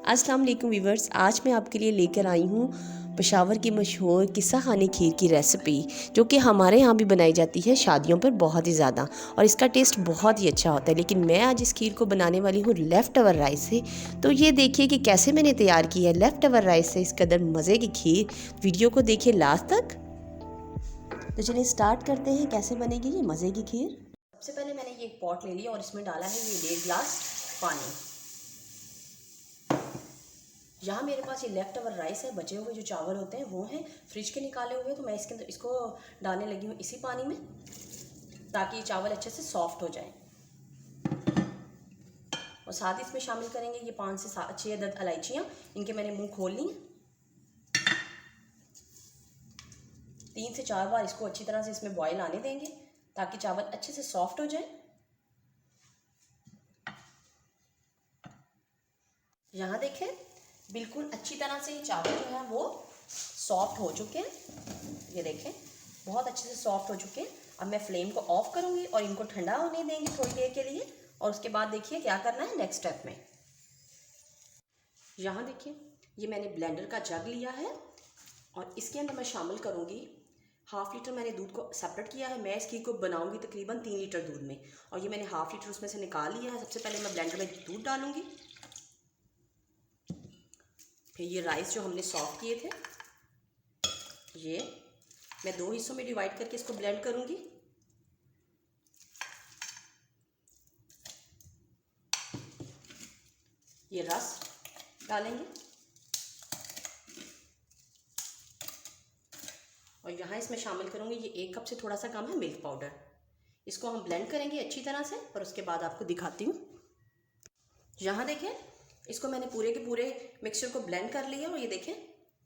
अस्सलाम वालेकुम व्यूवर्स, आज मैं आपके लिए लेकर आई हूँ पेशावर की मशहूर किस्सा खानी खीर की रेसिपी, जो कि हमारे यहाँ भी बनाई जाती है शादियों पर बहुत ही ज़्यादा, और इसका टेस्ट बहुत ही अच्छा होता है। लेकिन मैं आज इस खीर को बनाने वाली हूँ लेफ़्ट ओवर राइस से। तो ये देखिए कि कैसे मैंने तैयार की है लेफ़्ट ओवर राइस से इस कदर मज़े की खीर। वीडियो को देखिए लास्ट तक। तो चलिए स्टार्ट करते हैं कैसे बनेगी ये मज़े की खीर। सबसे पहले मैंने ये एक पॉट ले लिया और इसमें डाला है ये 1.5 गिलास पानी। यहाँ मेरे पास ये लेफ़्ट ओवर राइस है, बचे हुए जो चावल होते हैं वो हैं फ्रिज के निकाले हुए, तो मैं इसके अंदर इसको डालने लगी हूँ इसी पानी में, ताकि ये चावल अच्छे से सॉफ्ट हो जाए। और साथ ही इसमें शामिल करेंगे ये 5 से 6 अदद इलायचियाँ, इनके मैंने मुंह खोल ली। 3 से 4 बार इसको अच्छी तरह से इसमें बॉयल आने देंगे ताकि चावल अच्छे से सॉफ्ट हो जाए। यहाँ देखें बिल्कुल अच्छी तरह से ये चावल जो है वो सॉफ्ट हो चुके हैं। ये देखें बहुत अच्छे से सॉफ्ट हो चुके हैं। अब मैं फ्लेम को ऑफ करूँगी और इनको ठंडा होने देंगे थोड़ी देर के लिए, और उसके बाद देखिए क्या करना है नेक्स्ट स्टेप में। यहाँ देखिए ये मैंने ब्लेंडर का जग लिया है और इसके अंदर मैं शामिल करूँगी 1/2 लीटर मैंने दूध को सेपरेट किया है। मैं इस खीर को बनाऊँगी तकरीबन 3 लीटर दूध में, और ये मैंने 1/2 लीटर उसमें से निकाल लिया है। सबसे पहले मैं ब्लेंडर में दूध डालूँगी, फिर ये राइस जो हमने सॉफ्ट किए थे ये मैं 2 हिस्सों में डिवाइड करके इसको ब्लेंड करूँगी। ये रस डालेंगे और यहाँ इसमें शामिल करूँगी ये 1 कप से थोड़ा सा कम है मिल्क पाउडर। इसको हम ब्लेंड करेंगे अच्छी तरह से, और उसके बाद आपको दिखाती हूँ। यहाँ देखें इसको मैंने पूरे के पूरे मिक्सचर को ब्लेंड कर लिया, और ये देखें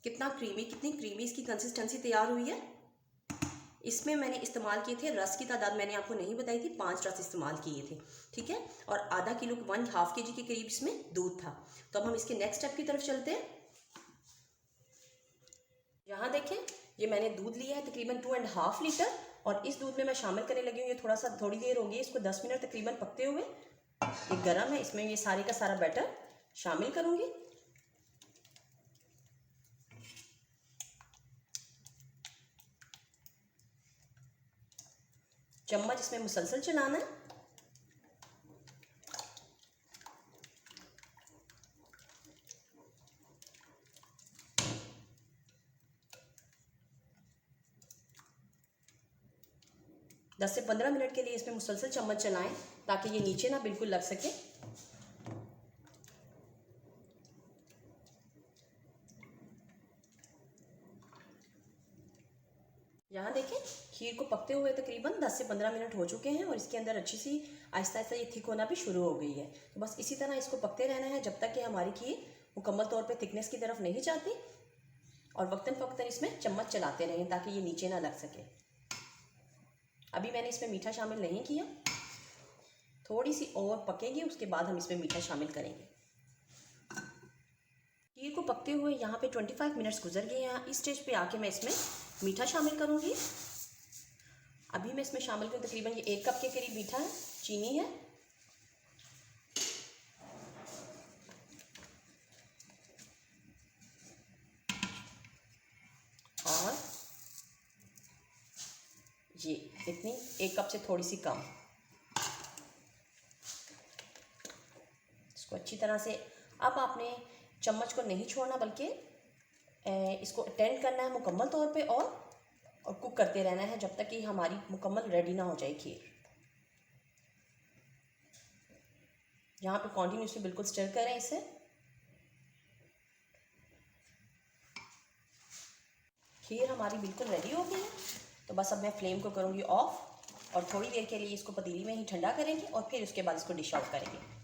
कितनी क्रीमी इसकी कंसिस्टेंसी तैयार हुई है। इसमें मैंने इस्तेमाल किए थे रस की तादाद मैंने आपको नहीं बताई थी, 5 रस इस्तेमाल किए थे, ठीक है। और आधा किलो 1/2 kg के करीब इसमें दूध था। तो अब हम इसके नेक्स्ट स्टेप की तरफ चलते हैं। यहाँ देखें ये मैंने दूध लिया है तकरीबन 2.5 लीटर, और इस दूध में मैं शामिल करने लगी हूँ, ये थोड़ी देर होगी इसको 10 मिनट तकरीबन पकते हुए। ये गर्म है, इसमें ये सारे का सारा बैटर शामिल करूँगी। चम्मच इसमें मुसलसल चलाना है। दस से 15 मिनट के लिए इसमें मुसलसल चम्मच चलाएं ताकि ये नीचे ना बिल्कुल लग सके। यहाँ देखें खीर को पकते हुए तकरीबन 10 से 15 मिनट हो चुके हैं, और इसके अंदर अच्छी सी आहिस्ता आहिस्ता ये थिक होना भी शुरू हो गई है। तो बस इसी तरह इसको पकते रहना है जब तक कि हमारी खीर मुकम्मल तौर पे थिकनेस की तरफ नहीं जाती, और वक्तन फ़वक्तन इसमें चम्मच चलाते रहें ताकि ये नीचे ना लग सके। अभी मैंने इसमें मीठा शामिल नहीं किया, थोड़ी सी और पकेगी उसके बाद हम इसमें मीठा शामिल करेंगे। खीर को पकते हुए यहाँ पे 25 मिनट्स गुजर गए हैं। इस स्टेज पे आके मैं इसमें मीठा शामिल करूँगी। अभी मैं इसमें शामिल करूँ तकरीबन ये 1 कप के करीब मीठा है, चीनी है, और ये इतनी 1 कप से थोड़ी सी कम। इसको अच्छी तरह से, अब आपने चम्मच को नहीं छोड़ना बल्कि इसको अटेंड करना है मुकम्मल तौर पे, और कुक करते रहना है जब तक कि हमारी मुकम्मल रेडी ना हो जाए खीर। यहाँ पे कॉन्टिन्यूसली बिल्कुल स्टर करें इसे। खीर हमारी बिल्कुल रेडी हो गई है, तो बस अब मैं फ्लेम को करूँगी ऑफ, और थोड़ी देर के लिए इसको पतीली में ही ठंडा करेंगे, और फिर उसके बाद इसको डिश आउट करेंगे।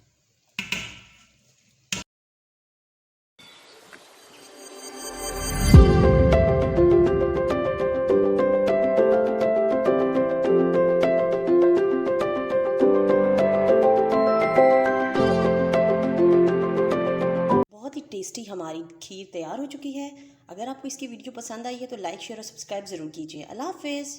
टेस्टी हमारी खीर तैयार हो चुकी है। अगर आपको इसकी वीडियो पसंद आई है तो लाइक शेयर और सब्सक्राइब ज़रूर कीजिए। अल्लाह हाफ़िज़।